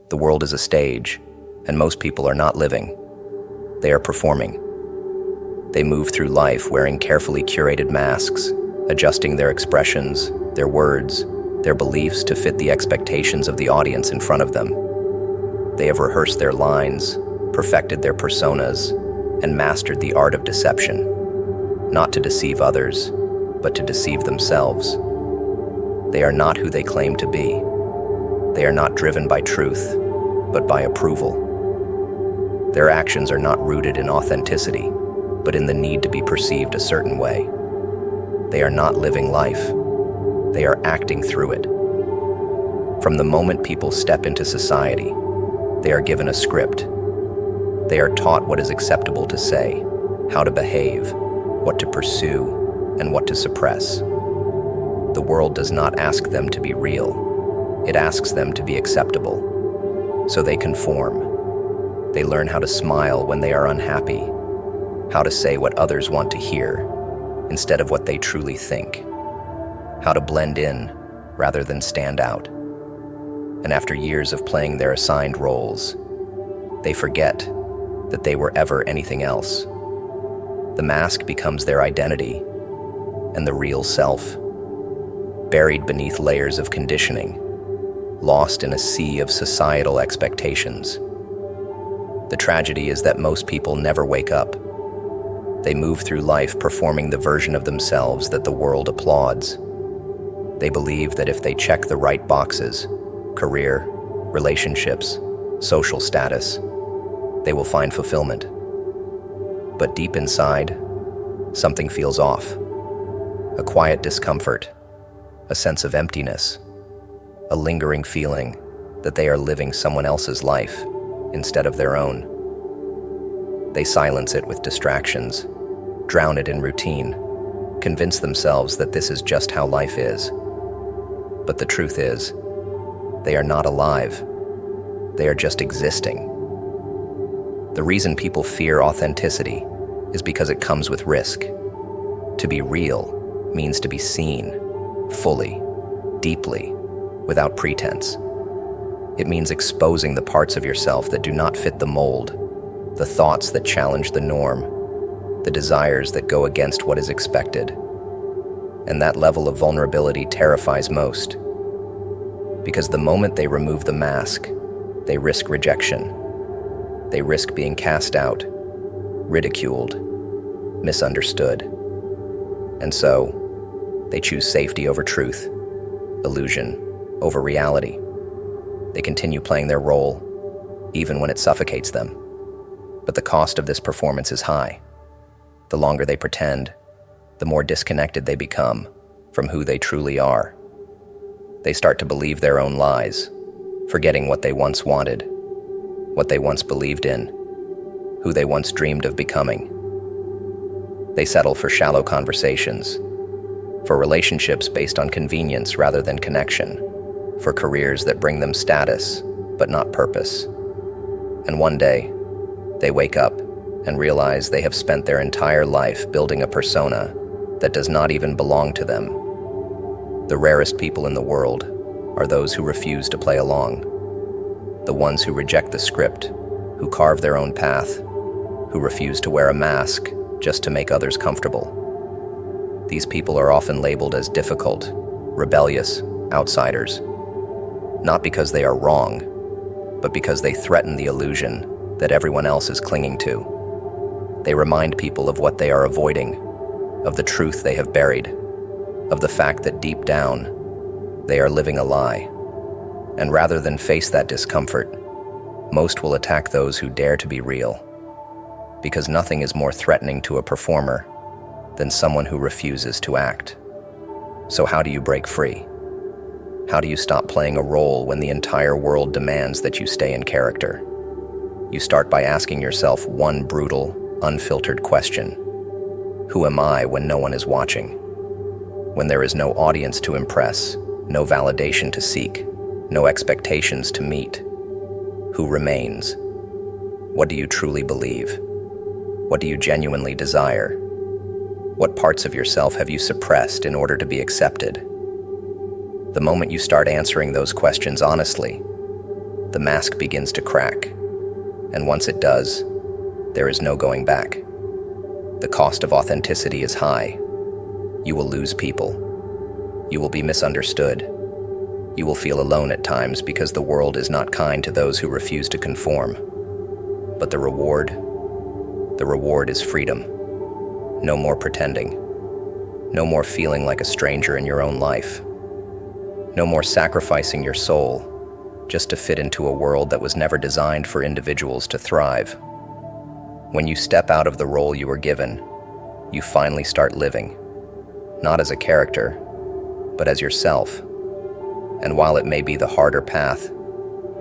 The world is a stage, and most people are not living. They are performing. They move through life wearing carefully curated masks, adjusting their expressions, their words, their beliefs to fit the expectations of the audience in front of them. They have rehearsed their lines, perfected their personas, and mastered the art of deception, not to deceive others, but to deceive themselves. They are not who they claim to be. They are not driven by truth, but by approval. Their actions are not rooted in authenticity, but in the need to be perceived a certain way. They are not living life. They are acting through it. From the moment people step into society, they are given a script. They are taught what is acceptable to say, how to behave, what to pursue, and what to suppress. The world does not ask them to be real. It asks them to be acceptable. So they conform. They learn how to smile when they are unhappy, how to say what others want to hear instead of what they truly think, how to blend in rather than stand out. And after years of playing their assigned roles, they forget that they were ever anything else. The mask becomes their identity, and the real self, buried beneath layers of conditioning, lost in a sea of societal expectations. The tragedy is that most people never wake up. They move through life performing the version of themselves that the world applauds. They believe that if they check the right boxes, career, relationships, social status, they will find fulfillment. But deep inside, something feels off. A quiet discomfort, a sense of emptiness, a lingering feeling that they are living someone else's life instead of their own. They silence it with distractions, drown it in routine, convince themselves that this is just how life is. But the truth is, they are not alive. They are just existing. The reason people fear authenticity is because it comes with risk. To be real means to be seen, fully, deeply, without pretense. It means exposing the parts of yourself that do not fit the mold, the thoughts that challenge the norm, the desires that go against what is expected. And that level of vulnerability terrifies most. Because the moment they remove the mask, they risk rejection. They risk being cast out, ridiculed, misunderstood. And so, they choose safety over truth, illusion over reality. They continue playing their role, even when it suffocates them. But the cost of this performance is high. The longer they pretend, the more disconnected they become from who they truly are. They start to believe their own lies, forgetting what they once wanted, what they once believed in, who they once dreamed of becoming. They settle for shallow conversations, for relationships based on convenience rather than connection, for careers that bring them status but not purpose. And one day, they wake up and realize they have spent their entire life building a persona that does not even belong to them. The rarest people in the world are those who refuse to play along, the ones who reject the script, who carve their own path, who refuse to wear a mask just to make others comfortable. These people are often labeled as difficult, rebellious, outsiders, not because they are wrong, but because they threaten the illusion that everyone else is clinging to. They remind people of what they are avoiding, of the truth they have buried, of the fact that deep down, they are living a lie. And rather than face that discomfort, most will attack those who dare to be real. Because nothing is more threatening to a performer than someone who refuses to act. So how do you break free? How do you stop playing a role when the entire world demands that you stay in character? You start by asking yourself one brutal, unfiltered question. Who am I when no one is watching? When there is no audience to impress, no validation to seek, no expectations to meet? Who remains? What do you truly believe? What do you genuinely desire? What parts of yourself have you suppressed in order to be accepted? The moment you start answering those questions honestly, the mask begins to crack, and once it does, there is no going back. The cost of authenticity is high. You will lose people. You will be misunderstood. You will feel alone at times because the world is not kind to those who refuse to conform. But the reward is freedom. No more pretending. No more feeling like a stranger in your own life. No more sacrificing your soul just to fit into a world that was never designed for individuals to thrive. When you step out of the role you were given, you finally start living, not as a character, but as yourself. And while it may be the harder path,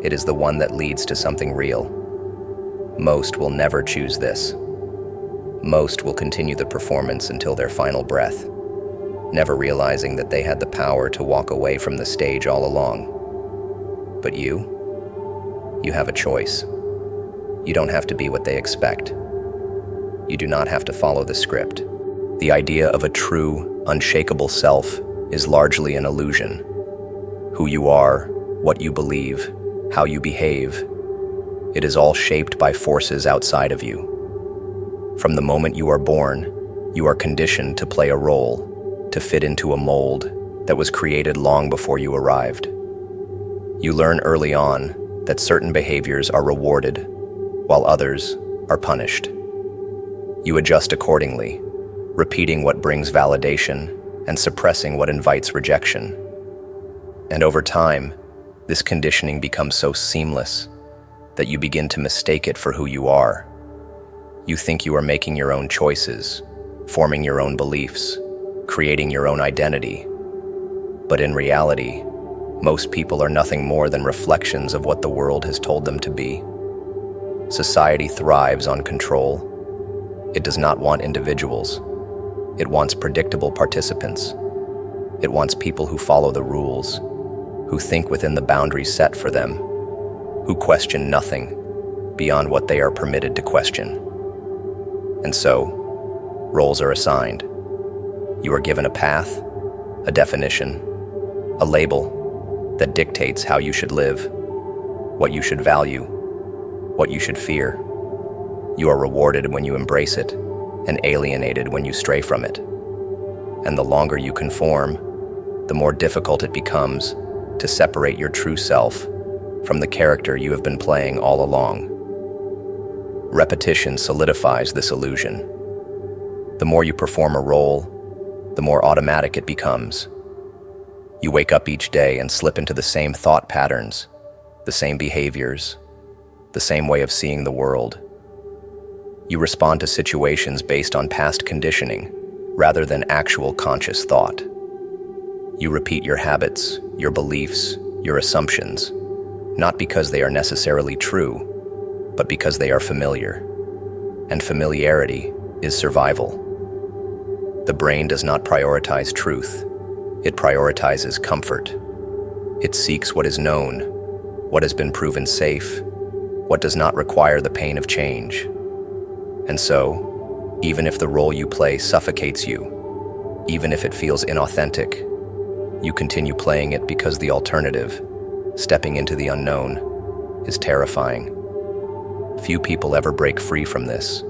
it is the one that leads to something real. Most will never choose this. Most will continue the performance until their final breath, never realizing that they had the power to walk away from the stage all along. But you have a choice. You don't have to be what they expect. You do not have to follow the script. The idea of a true, unshakable self is largely an illusion. Who you are, what you believe, how you behave, it is all shaped by forces outside of you. From the moment you are born, you are conditioned to play a role, to fit into a mold that was created long before you arrived. You learn early on that certain behaviors are rewarded, while others are punished. You adjust accordingly, repeating what brings validation and suppressing what invites rejection. And over time, this conditioning becomes so seamless that you begin to mistake it for who you are. You think you are making your own choices, forming your own beliefs, creating your own identity. But in reality, most people are nothing more than reflections of what the world has told them to be. Society thrives on control. It does not want individuals. It wants predictable participants. It wants people who follow the rules, who think within the boundaries set for them, who question nothing beyond what they are permitted to question. And so, roles are assigned. You are given a path, a definition, a label that dictates how you should live, what you should value, what you should fear. You are rewarded when you embrace it, and alienated when you stray from it. And the longer you conform, the more difficult it becomes to separate your true self from the character you have been playing all along. Repetition solidifies this illusion. The more you perform a role, the more automatic it becomes. You wake up each day and slip into the same thought patterns, the same behaviors, the same way of seeing the world. You respond to situations based on past conditioning rather than actual conscious thought. You repeat your habits, your beliefs, your assumptions, not because they are necessarily true, but because they are familiar. And familiarity is survival. The brain does not prioritize truth. It prioritizes comfort. It seeks what is known, what has been proven safe, what does not require the pain of change. And so, even if the role you play suffocates you, even if it feels inauthentic, you continue playing it because the alternative, stepping into the unknown, is terrifying. Few people ever break free from this,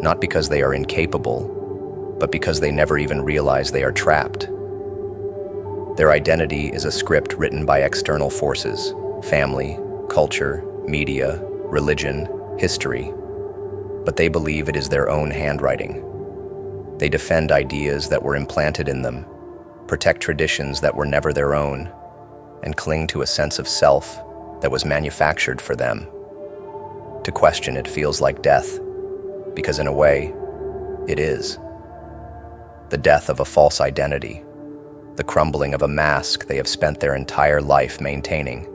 not because they are incapable, but because they never even realize they are trapped. Their identity is a script written by external forces, family, culture, media, religion, history. But they believe it is their own handwriting. They defend ideas that were implanted in them, protect traditions that were never their own, and cling to a sense of self that was manufactured for them. To question it feels like death, because in a way, it is. The death of a false identity, the crumbling of a mask they have spent their entire life maintaining.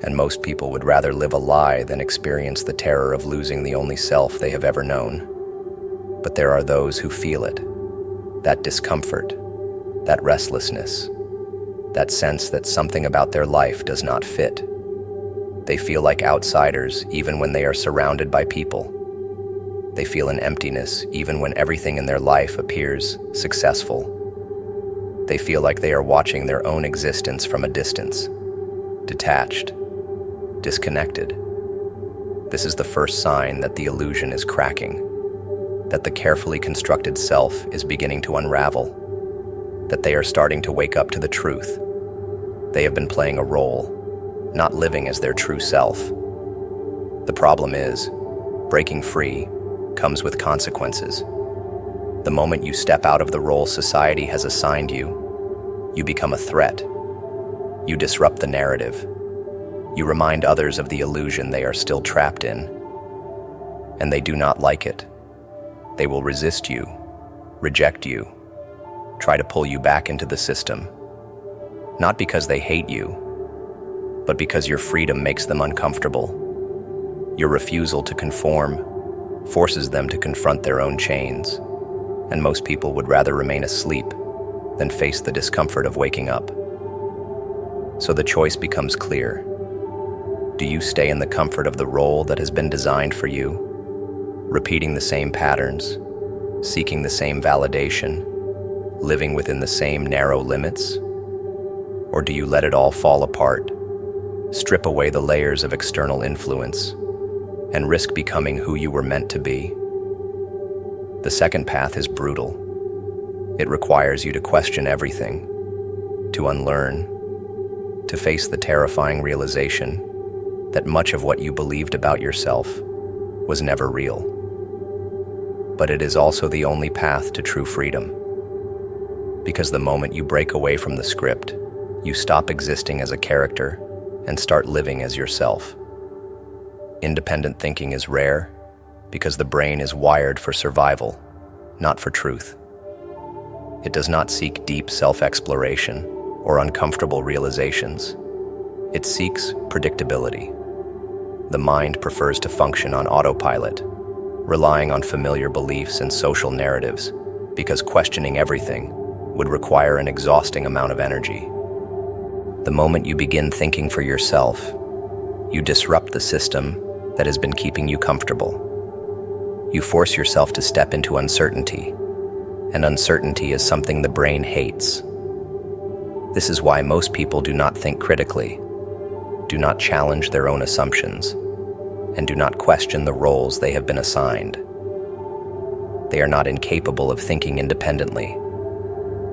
And most people would rather live a lie than experience the terror of losing the only self they have ever known. But there are those who feel it, that discomfort, that restlessness, that sense that something about their life does not fit. They feel like outsiders even when they are surrounded by people. They feel an emptiness even when everything in their life appears successful. They feel like they are watching their own existence from a distance, detached, disconnected. This is the first sign that the illusion is cracking, that the carefully constructed self is beginning to unravel, that they are starting to wake up to the truth. They have been playing a role, not living as their true self. The problem is, breaking free comes with consequences. The moment you step out of the role society has assigned you, you become a threat. You disrupt the narrative. You remind others of the illusion they are still trapped in. And they do not like it. They will resist you, reject you, try to pull you back into the system. Not because they hate you, but because your freedom makes them uncomfortable. Your refusal to conform forces them to confront their own chains, and most people would rather remain asleep than face the discomfort of waking up. So the choice becomes clear. Do you stay in the comfort of the role that has been designed for you, repeating the same patterns, seeking the same validation, living within the same narrow limits? Or do you let it all fall apart, strip away the layers of external influence, and risk becoming who you were meant to be? The second path is brutal. It requires you to question everything, to unlearn, to face the terrifying realization that much of what you believed about yourself was never real. But it is also the only path to true freedom. Because the moment you break away from the script, you stop existing as a character and start living as yourself. Independent thinking is rare because the brain is wired for survival, not for truth. It does not seek deep self-exploration or uncomfortable realizations. It seeks predictability. The mind prefers to function on autopilot, relying on familiar beliefs and social narratives, because questioning everything would require an exhausting amount of energy. The moment you begin thinking for yourself, you disrupt the system that has been keeping you comfortable. You force yourself to step into uncertainty, and uncertainty is something the brain hates. This is why most people do not think critically, do not challenge their own assumptions, and do not question the roles they have been assigned. They are not incapable of thinking independently.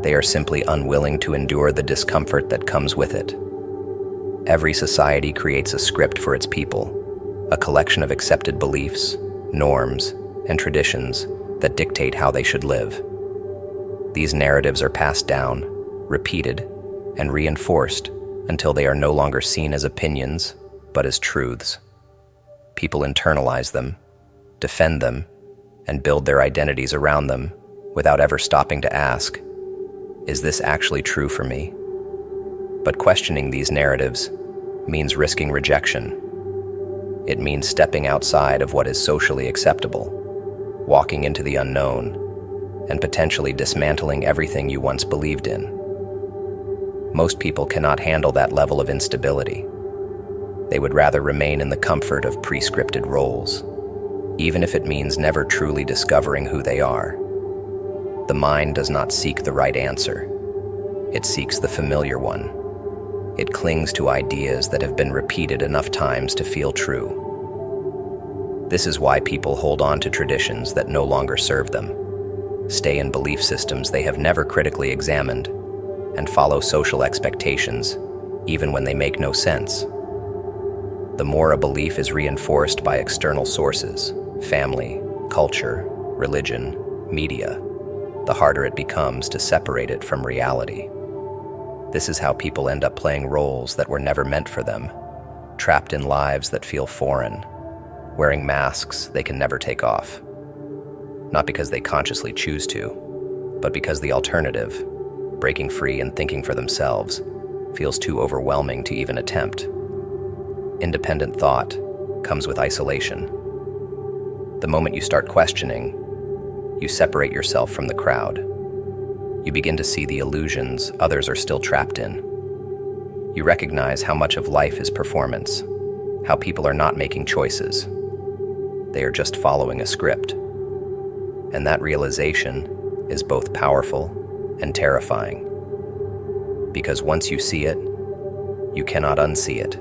They are simply unwilling to endure the discomfort that comes with it. Every society creates a script for its people, a collection of accepted beliefs, norms, and traditions that dictate how they should live. These narratives are passed down, repeated, and reinforced until they are no longer seen as opinions, but as truths. People internalize them, defend them, and build their identities around them without ever stopping to ask, is this actually true for me? But questioning these narratives means risking rejection. It means stepping outside of what is socially acceptable, walking into the unknown, and potentially dismantling everything you once believed in. Most people cannot handle that level of instability. They would rather remain in the comfort of prescripted roles, even if it means never truly discovering who they are. The mind does not seek the right answer. It seeks the familiar one. It clings to ideas that have been repeated enough times to feel true. This is why people hold on to traditions that no longer serve them, stay in belief systems they have never critically examined, and follow social expectations, even when they make no sense. The more a belief is reinforced by external sources, family, culture, religion, media, the harder it becomes to separate it from reality. This is how people end up playing roles that were never meant for them, trapped in lives that feel foreign, wearing masks they can never take off. Not because they consciously choose to, but because the alternative, breaking free and thinking for themselves, feels too overwhelming to even attempt. Independent thought comes with isolation. The moment you start questioning, you separate yourself from the crowd. You begin to see the illusions others are still trapped in. You recognize how much of life is performance, how people are not making choices. They are just following a script. And that realization is both powerful and terrifying. Because once you see it, you cannot unsee it.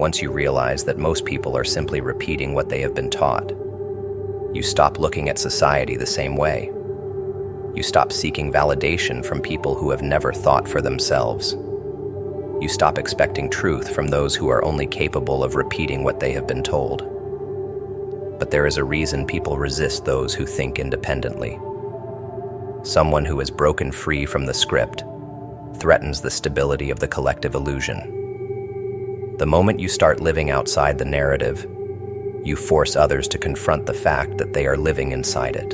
Once you realize that most people are simply repeating what they have been taught, you stop looking at society the same way. You stop seeking validation from people who have never thought for themselves. You stop expecting truth from those who are only capable of repeating what they have been told. But there is a reason people resist those who think independently. Someone who has broken free from the script threatens the stability of the collective illusion. The moment you start living outside the narrative, you force others to confront the fact that they are living inside it.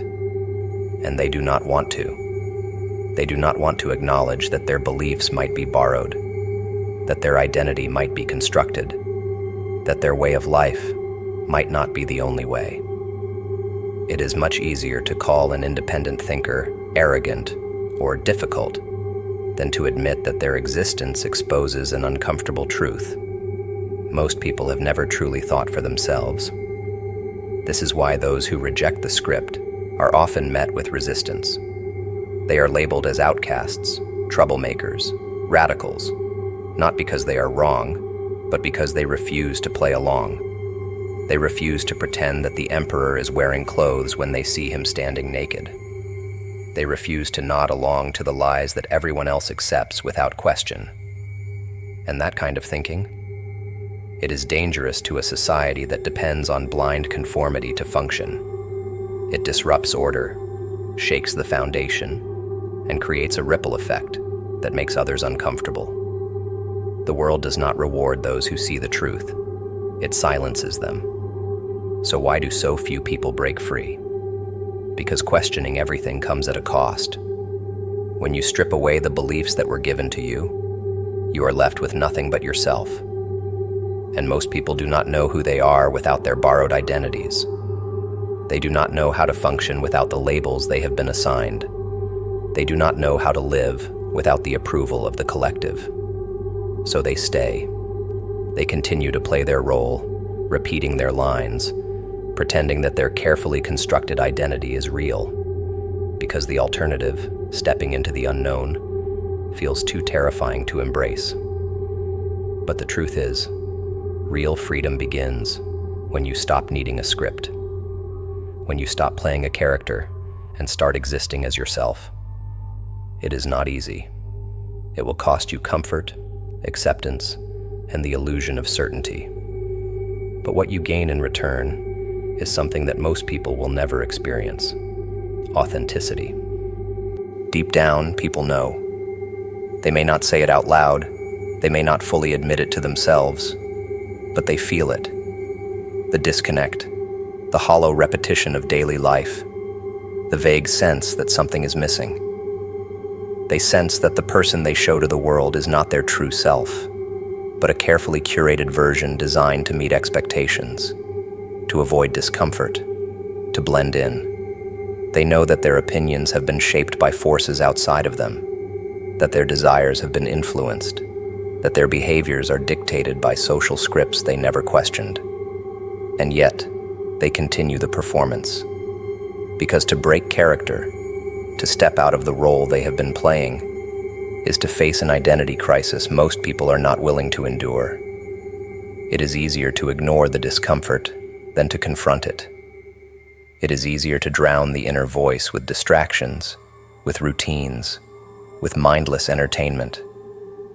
And they do not want to. They do not want to acknowledge that their beliefs might be borrowed, that their identity might be constructed, that their way of life might not be the only way. It is much easier to call an independent thinker arrogant or difficult than to admit that their existence exposes an uncomfortable truth. Most people have never truly thought for themselves. This is why those who reject the script are often met with resistance. They are labeled as outcasts, troublemakers, radicals, not because they are wrong, but because they refuse to play along. They refuse to pretend that the emperor is wearing clothes when they see him standing naked. They refuse to nod along to the lies that everyone else accepts without question. And that kind of thinking? It is dangerous to a society that depends on blind conformity to function. It disrupts order, shakes the foundation, and creates a ripple effect that makes others uncomfortable. The world does not reward those who see the truth. It silences them. So why do so few people break free? Because questioning everything comes at a cost. When you strip away the beliefs that were given to you, you are left with nothing but yourself. And most people do not know who they are without their borrowed identities. They do not know how to function without the labels they have been assigned. They do not know how to live without the approval of the collective. So they stay. They continue to play their role, repeating their lines, pretending that their carefully constructed identity is real, because the alternative, stepping into the unknown, feels too terrifying to embrace. But the truth is, real freedom begins when you stop needing a script, when you stop playing a character and start existing as yourself. It is not easy. It will cost you comfort, acceptance, and the illusion of certainty. But what you gain in return is something that most people will never experience: authenticity. Deep down, people know. They may not say it out loud, they may not fully admit it to themselves, but they feel it. The disconnect, the hollow repetition of daily life, the vague sense that something is missing. They sense that the person they show to the world is not their true self, but a carefully curated version designed to meet expectations, to avoid discomfort, to blend in. They know that their opinions have been shaped by forces outside of them, that their desires have been influenced, that their behaviors are dictated by social scripts they never questioned. And yet, they continue the performance. Because to break character, to step out of the role they have been playing, is to face an identity crisis most people are not willing to endure. It is easier to ignore the discomfort than to confront it. It is easier to drown the inner voice with distractions, with routines, with mindless entertainment,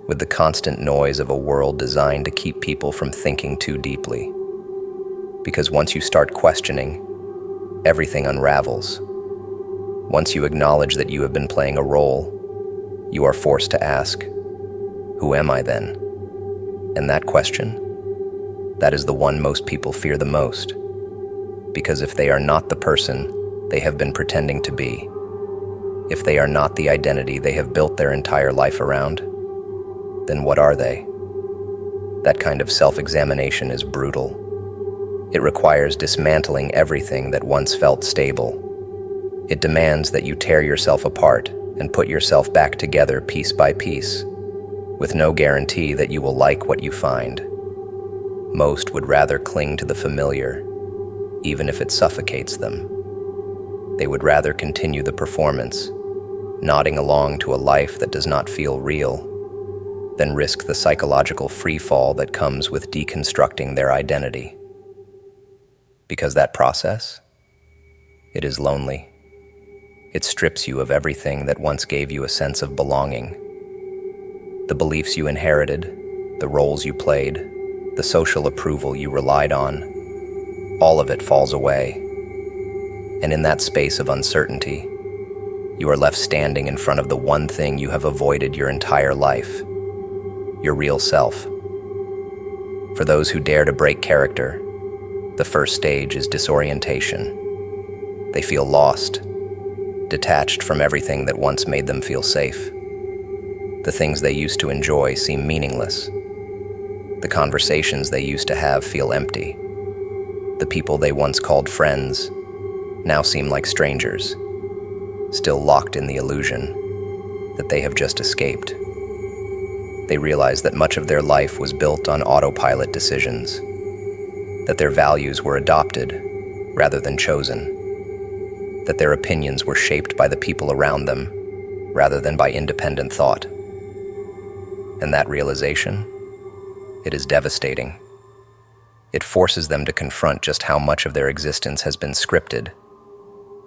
with the constant noise of a world designed to keep people from thinking too deeply. Because once you start questioning, everything unravels. Once you acknowledge that you have been playing a role, you are forced to ask, who am I then? And that question, that is the one most people fear the most. Because if they are not the person they have been pretending to be, if they are not the identity they have built their entire life around, then what are they? That kind of self-examination is brutal. It requires dismantling everything that once felt stable. It demands that you tear yourself apart and put yourself back together piece by piece, with no guarantee that you will like what you find. Most would rather cling to the familiar, even if it suffocates them. They would rather continue the performance, nodding along to a life that does not feel real, then risk the psychological freefall that comes with deconstructing their identity. Because that process, it is lonely. It strips you of everything that once gave you a sense of belonging. The beliefs you inherited, the roles you played, the social approval you relied on, all of it falls away. And in that space of uncertainty, you are left standing in front of the one thing you have avoided your entire life, your real self. For those who dare to break character, the first stage is disorientation. They feel lost, detached from everything that once made them feel safe. The things they used to enjoy seem meaningless. The conversations they used to have feel empty. The people they once called friends now seem like strangers, still locked in the illusion that they have just escaped. They realize that much of their life was built on autopilot decisions, that their values were adopted rather than chosen, that their opinions were shaped by the people around them rather than by independent thought. And that realization, it is devastating. It forces them to confront just how much of their existence has been scripted,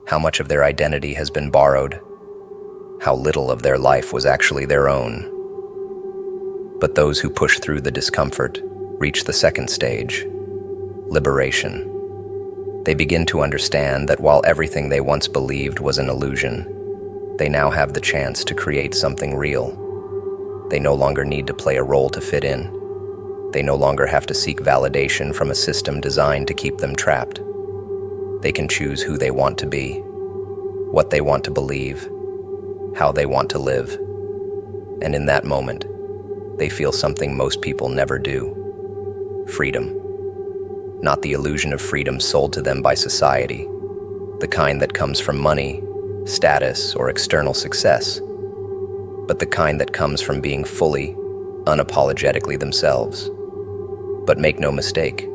how much of their identity has been borrowed, how little of their life was actually their own. But those who push through the discomfort reach the second stage, liberation. They begin to understand that while everything they once believed was an illusion, they now have the chance to create something real. They no longer need to play a role to fit in. They no longer have to seek validation from a system designed to keep them trapped. They can choose who they want to be, what they want to believe, how they want to live. And in that moment, they feel something most people never do: freedom. Not the illusion of freedom sold to them by society, the kind that comes from money, status, or external success, but the kind that comes from being fully, unapologetically themselves. But make no mistake,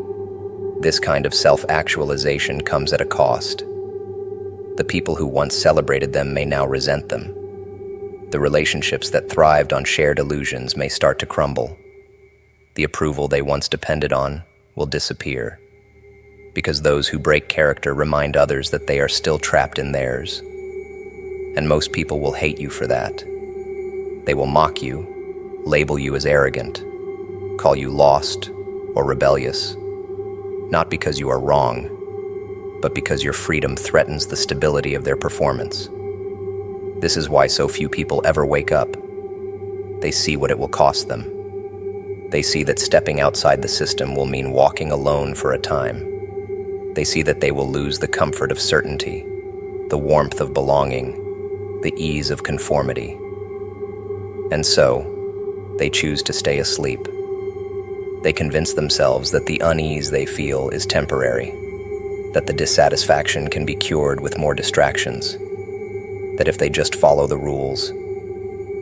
this kind of self-actualization comes at a cost. The people who once celebrated them may now resent them. The relationships that thrived on shared illusions may start to crumble. The approval they once depended on will disappear, because those who break character remind others that they are still trapped in theirs. And most people will hate you for that. They will mock you, label you as arrogant, call you lost or rebellious, not because you are wrong, but because your freedom threatens the stability of their performance. This is why so few people ever wake up. They see what it will cost them. They see that stepping outside the system will mean walking alone for a time. They see that they will lose the comfort of certainty, the warmth of belonging, the ease of conformity. And so, they choose to stay asleep. They convince themselves that the unease they feel is temporary, that the dissatisfaction can be cured with more distractions, that if they just follow the rules,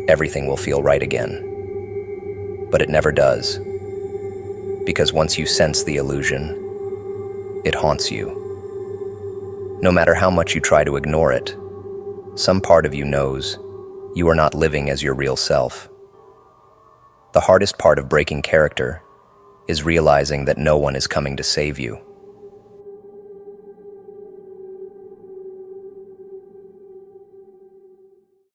everything will feel right again. But it never does, because once you sense the illusion, it haunts you. No matter how much you try to ignore it, some part of you knows you are not living as your real self. The hardest part of breaking character is realizing that no one is coming to save you.